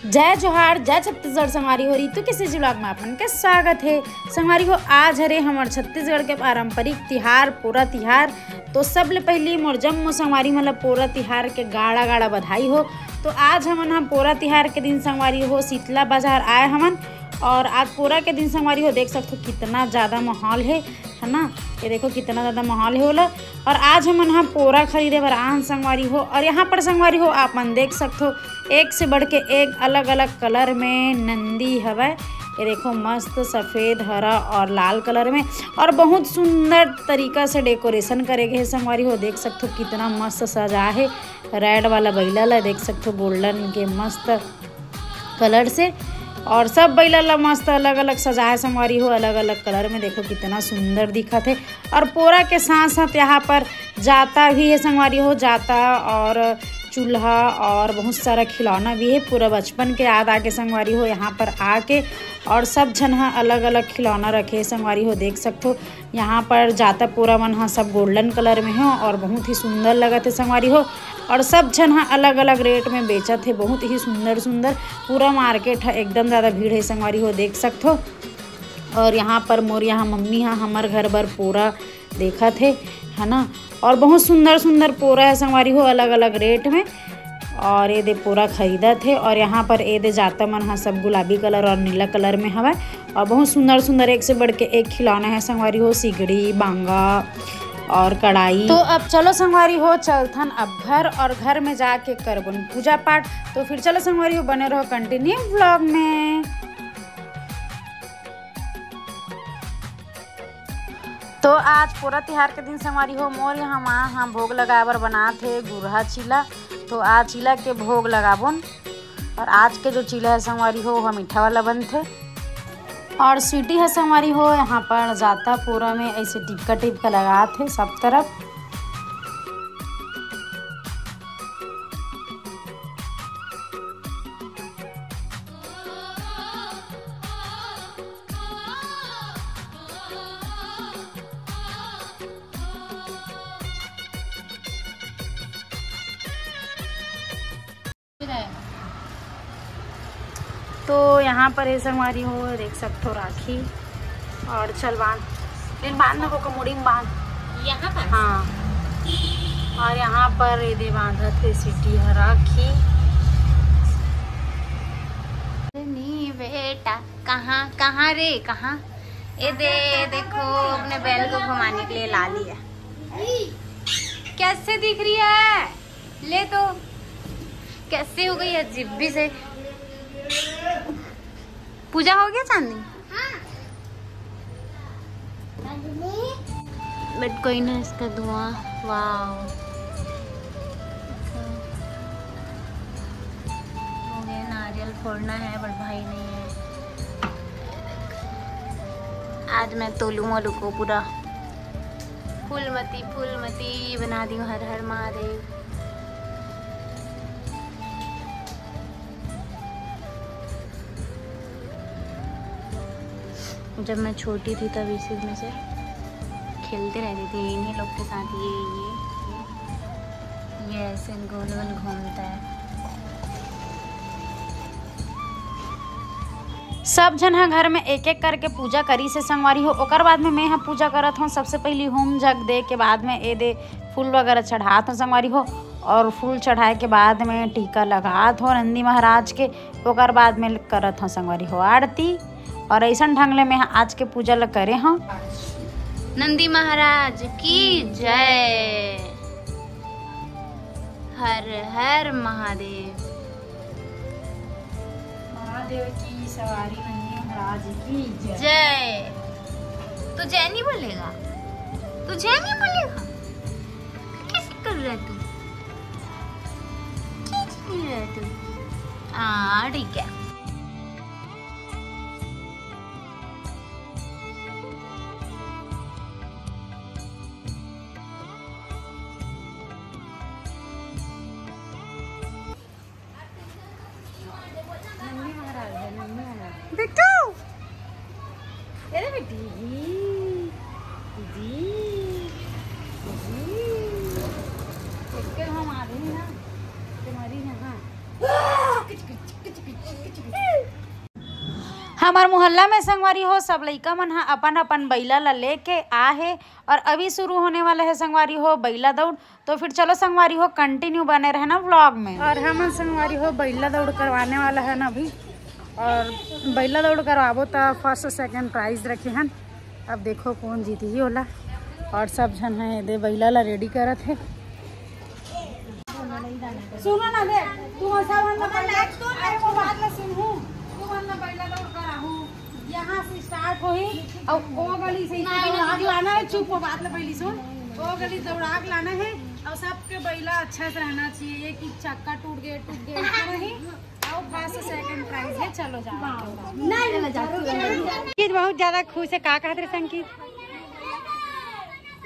जय जोहार जय छत्तीसगढ़। संगवारी हो रीतु के सेज ब्लॉग में अपन के स्वागत है। संगवारी हो आज हरे हमार छत्तीसगढ़ के पारंपरिक तिहार पोरा तिहार। तो सबले पहली मोर जम्मो संगवारी मतलब पोरा तिहार के गाड़ा गाड़ा बधाई हो। तो आज हम पोरा तिहार के दिन संगवारी हो शीतला बाजार आए हमन और आज पोरा के दिन संगवारी हो देख सकते हो कितना ज़्यादा माहौल है ना। ये देखो कितना ज़्यादा माहौल है बोला। और आज हम यहाँ पोरा खरीदे बर आन संगवारी हो और यहाँ पर संगवारी हो आप मन देख सकते हो एक से बढ़ के एक अलग अलग कलर में नंदी हवा। ये देखो मस्त सफ़ेद हरा और लाल कलर में और बहुत सुंदर तरीका से डेकोरेशन करे गए संगवारी हो। देख सकते हो कितना मस्त सजा है। रेड वाला बैला ला देख सकते हो गोल्डन के मस्त कलर से और सब बैला ला मस्त अलग अलग सजा है संगवारी हो अलग अलग कलर में। देखो कितना सुंदर दिखा थे। और पोरा के साथ साथ यहाँ पर जाता भी है संगवारी हो, जाता और चूल्हा और बहुत सारा खिलौना भी है। पूरा बचपन के याद आके संगवारी हो यहाँ पर आके और सब झन अलग अलग खिलौना रखे संगवारी हो। देख सकते हो यहाँ पर जाता पूरा मन हाँ सब गोल्डन कलर में है और बहुत ही सुंदर लगा थे संगवारी हो। और सब झन अलग अलग रेट में बेचा थे, बहुत ही सुंदर सुंदर पूरा मार्केट है, एकदम ज़्यादा भीड़ है संगवारी हो देख सकते हो। और यहाँ पर मोर यहाँ मम्मी हाँ हमार घर पर पोरा देखा थे है ना। और बहुत सुंदर सुंदर पोरा है संगवारी हो अलग अलग रेट में। और ये दे पूरा खरीदा थे और यहाँ पर ये दे जाता मन हाँ सब गुलाबी कलर और नीला कलर में हवा और बहुत सुंदर सुंदर एक से बढ़ के एक खिलौना है संगवारी हो, सिगड़ी बांगा और कढ़ाई। तो अब चलो संगवारी हो चलथन अब घर और घर में जाके करबन पूजा पाठ। तो फिर चलो संगवारी हो बने रहो कंटिन्यू व्लॉग में। तो आज पोरा तिहार के दिन संगवारी हो मोर यहाँ माँ हाँ भोग लगाए बर बना थे गुरहा चीला। तो आज चीला के भोग लगाबोन और आज के जो चीला है संगवारी हो वह मीठा वाला बनते और सीटी है संगवारी हो यहाँ पर जाता पूरा में ऐसे टिपका टिपका लगा थे सब तरफ। तो यहाँ पर है संगवारी हो देख सकते हो राखी और चल बांध ना को मुड़ी में बांध यहाँ पर हाँ। और यहाँ पर ये दे बांधा थे सिटी है राखी। नहीं बेटा कहाँ कहाँ रे कहाँ ये देखो अपने बैल को घुमाने के लिए ला लिया। कैसे दिख रही है ले तो कैसे हो गई अजीब भी से। पूजा हो गया चांदनी बट कोई ना इसका धुआं वाह हो गया। नारियल फोड़ना है बट भाई नहीं है। आज मैं तोलू मोलू को पूरा फूलमती बना दी हूँ। हर हर महादेव। जब मैं छोटी थी तब इसी में से खेलते रहती थी इन्हीं लोग के साथ। ये ऐसे गोल गोल घूमता है। सब जन हाँ घर में एक एक करके पूजा करी से संगवारी हो। ओकर बाद में मैं हाँ पूजा करत हूँ। सबसे पहली होम जग दे के बाद में ए दे फूल वगैरह चढ़ात हूँ संगवारी हो और फूल चढ़ाए के बाद में टीका लगात हो नंदी महाराज के। ओकर बाद में करत हूँ संगवारी हो आरती और ऐसा ढंग में आज के पूजा ल करे हाँ। नंदी महाराज की जय। हर हर महादेव। महादेव की सवारी नंदी महाराज की जय। तू जय नहीं बोलेगा? तू जय नहीं बोलेगा? कैसे कर रहा तू? कैसे कर रहा तू? हाँ ठीक है। बिट्टू अरे बेटी हम आ रहे हैं ना तुम्हारी यहाँ हमार मोहल्ला में संगवारी हो सब लइका मन ह अपन अपन बैला ला लेके आ है और अभी शुरू होने वाला है संगवारी हो बैला दौड़। तो फिर चलो संगवारी हो कंटिन्यू बने रहना व्लॉग में। और हम संगवारी हो बैला दौड़ करवाने वाला है ना अभी, और बैला दौड़ करवाबो तो फर्स्ट सेकंड प्राइज रखे हैं। अब देखो कौन जीती ही होला। और सब जन है दे बैला ला रेडी करत है। सुनो ना दे तू ऐसा वाला बैला अरे वो बात ला सुनहू तू वाला बैला दौड़ कराहू यहाँ से स्टार्ट होई और ओ गली से दौड़ाक लाना है। चुप हो बात ला पहली सुन। ओ गली दौड़ाक लाना है और सबके बैला अच्छा से रहना चाहिए। ये कि चक्का टूट गए नहीं और फर्स्ट सेकंड प्राइज है। चलो जाओ नहीं जाती बहुत ज्यादा खुश है। का कहते संगीत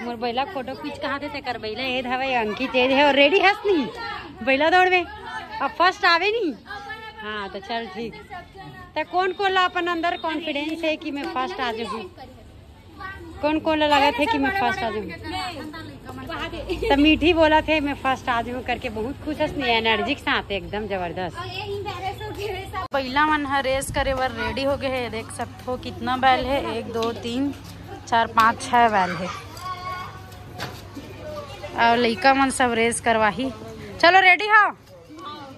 मोर बैला फोटो खींच कहा थे तेकर बैला ए हवे अंकित ए है और रेडी हस नहीं बैला दौड़ में अब फर्स्ट आवे नहीं। हाँ तो चल ठीक। तो कौन कौन ला अपन अंदर कॉन्फिडेंस है कि मैं फर्स्ट आ जाऊँ? कौन कौन ला लगा थे कि मैं फर्स्ट आ जाऊँ? तो मीठी बोला थे मैं फर्स्ट आ जाऊँ करके बहुत खुश हस नहीं एनर्जिक साथ एकदम जबरदस्त। बैला मन ह रेस करे बर रेडी हो गए है। देख सकते हो कितना बैल है 1 2 3 4 5 6 बैल है और लइका मन सब रेस करवाही। चलो रेडी हो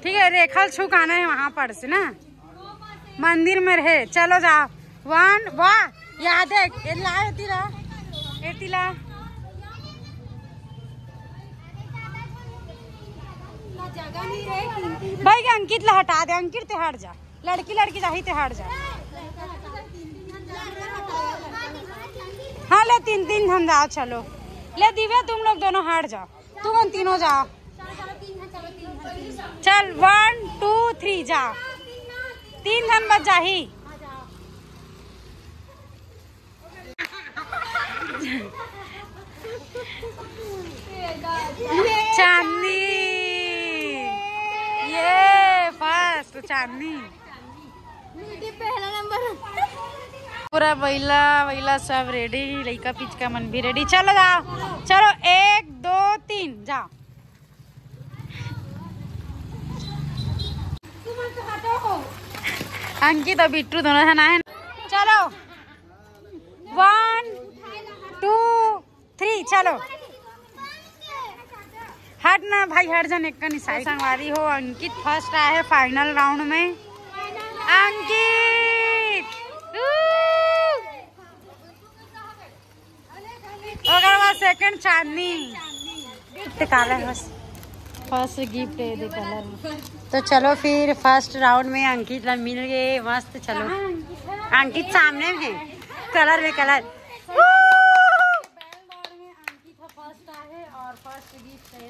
ठीक है। रेखल छुक आना है वहाँ पर से ना मंदिर में रहे। चलो जाओ 1 वाह यहाँ देख एतिला भाई अंकित ला हटा दे। अंकित ते हट जा लड़की जाही ते हट जा। हाँ ले 3 हम जाओ। चलो ले दिव्या तुम लोग दोनों हट जाओ। तुम तीनों जाओ। चल 1 2 3 जा 3 धन बच जाही। चांदनी ये फर्स्ट चांदनी पहला नंबर। पूरा बैला सब रेडी लइका पिचका मन भी रेडी। चलो जाओ चलो 1 2 3 जाओ। अंकित और बिट्टू दोनों है ना है। चलो 1 2 3 चलो हट ना भाई हट जाने का निशाई संगवारी हो। अंकित फर्स्ट आया है फाइनल राउंड में। अंकित अगर वहाँ सेकंड चांदनी काला है बस फर्स्ट गिफ्ट है दे कलर। तो चलो फिर फर्स्ट राउंड में अंकित मिल गए मस्त। चलो अंकित सामने में कलर में कलर फर्स्ट है और फर्स्ट गिफ्ट है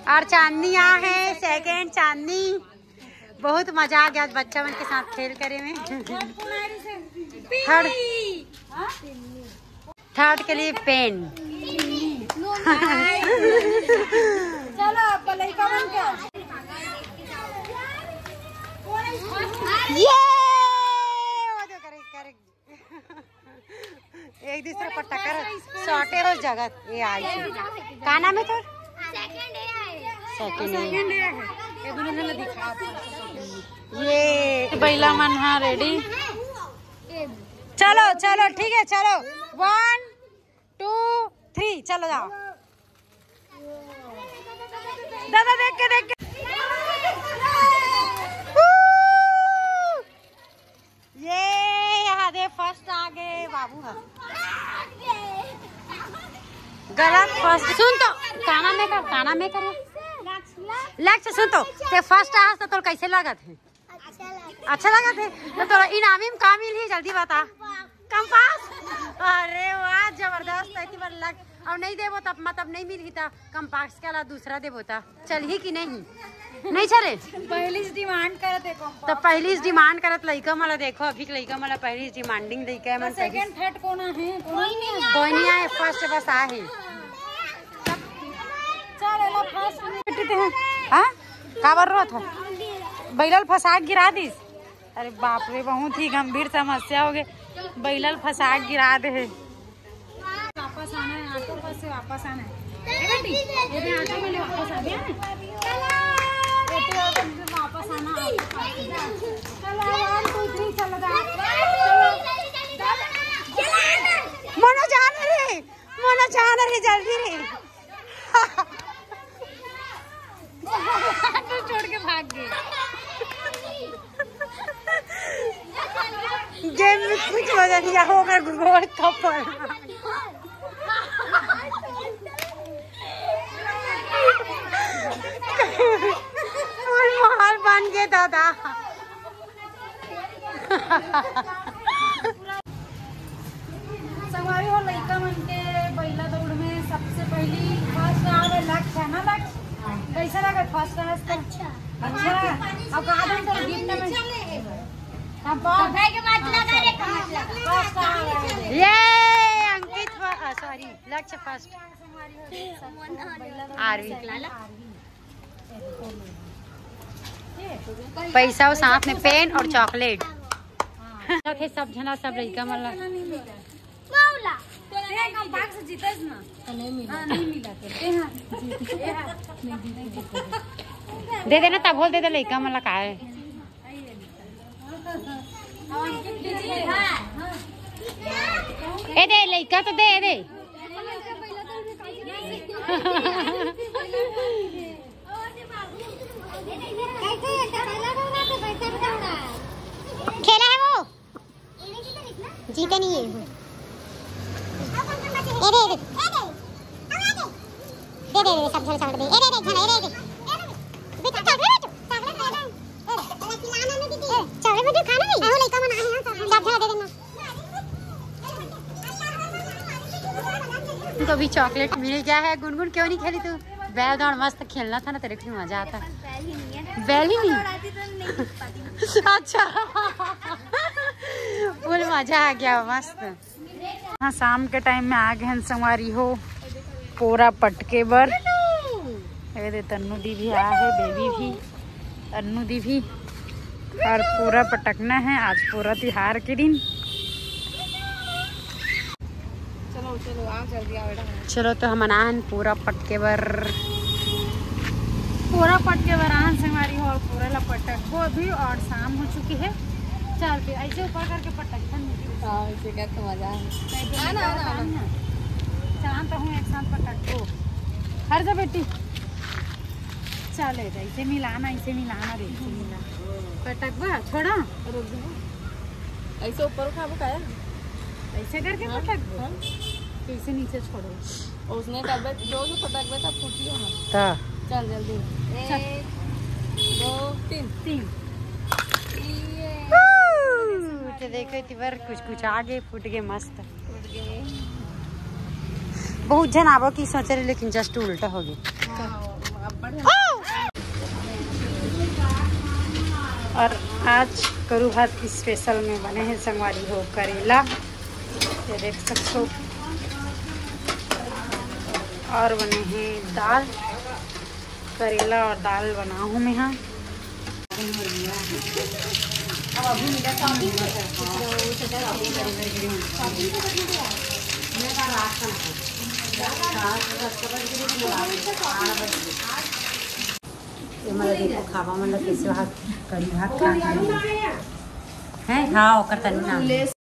और चांदनी यहाँ है सेकंड चांदनी। बहुत मजा आ गया बच्चा मन के साथ खेल करे में। थर्ड के लिए पेन। चलो एक दूसरे पर टक्कर शॉर्टे हो जगत ये आई का नाम है तो सेकंड ये बैला मन हाँ रेडी। चलो चलो ठीक है चलो 1 2 3 चलो जाओ। दादा देख के ये यहाँ दे फर्स्ट आ गए बाबू। गलत फर्स्ट सुन तो काना में कर लक्ष्य सुन तो ते फर्स्ट आ तो कैसे लागत है? अच्छा लगा थे तो तोरा इनामी में का मिली जल्दी बता। कंपास। अरे वाह जबरदस्त है बार लग और नहीं देवो तब मतलब नहीं मिली था कंपास के अलावा दूसरा देवो था चल ही कि नहीं चले पहली डिमांड करते तो पहली डिमांड करत लइका मला देखो अभी लइका मला पहली डिमांडिंग देके है। सेकंड थर्ड कौन है? कोई नहीं है फर्स्ट बस आ है। चल फर्स्ट हां का बर रहा था बैलल फसाक गिरा दिस। अरे बाप रे बहुत ही गंभीर समस्या हो गई। बैलल फसाक गिरा दे है। वापस आना है ऑटो पर से वापस आना है बेटी ये ऑटो में वापस आ गया। मोना चाहना रे जल्दी रे तो छोड़ के भाग गए। गेम में कुछ मजा नहीं होगा गोल कपल मार बन गए दादा। संगवारी हो लड़का मन के पहिला दौड़ में सबसे पहली फर्स्ट आवे लक्ष्य है ना। लक्ष्य कैसा लगा फर्स्ट क्लास का? अच्छा अब आदम तो गिफ्ट में हम पढ़ाई के बाद लगा रे फर्स्ट ये अंकित सॉरी लक्ष्य फर्स्ट आरवी पैसा और साथ में पेन और चॉकलेट थे सब जना सब लड़का मतलब दे देना तब बोल दे दे लड़का मतलब का है ए दे लड़का तो दे दे खेला है वो जीते नहीं है। दे सब झल साड़ दे ए दे झल ए दे बेटा चॉकलेट चॉकलेट खाना नहीं वो लड़का मना है सब झल दे देना। तो अभी चॉकलेट मिल गया है। गुनगुन क्यों नहीं खेली तू? बैल दौड़ मस्त खेलना था ना तेरे को मजा आता। बैल ही नहीं अच्छा फुल मजा आ गया मस्त। हाँ शाम के टाइम में आ गए संगवारी हो पूरा पटके बर दे तन्नू दी भी आया है बेबी भी तन्नू दी भी और पूरा पटकना है आज पूरा त्योहार के दिन। चलो आ जल्दी आओ बेटा। चलो तो हम आन पूरा पटके बर आन संगवारी हो और पूरा लपटक को भी और शाम हो चुकी है। चल फिर ऐसे ऊपर करके पटकन ऐसे क्या तो मजा है। चांद तो हूँ एक साथ पटक को हर जा बेटी चले ऐसे मिलाना रे ऐसे मिला पटक बा छोड़ा ऐसे ऊपर उठा वो काया ऐसे करके पटक कैसे नीचे छोड़ो उसने टैबलेट जो पटक बेटा फूट लिया ना चल जल्दी 1 2 3 तो देखो इतवर कुछ आगे फूट गए मस्त फूट गए। बहुत जन आबो की सोच रहे लेकिन जस्ट उल्टा हो गया। और आज करू भात की स्पेशल में बने हैं संगवारी हो करेला ये देख सकते हो और बने हैं दाल करेला और दाल बनाऊँ मैं यहाँ देखो खावा मतलब कैसे भात करी भात खा है हाँ करता नहीं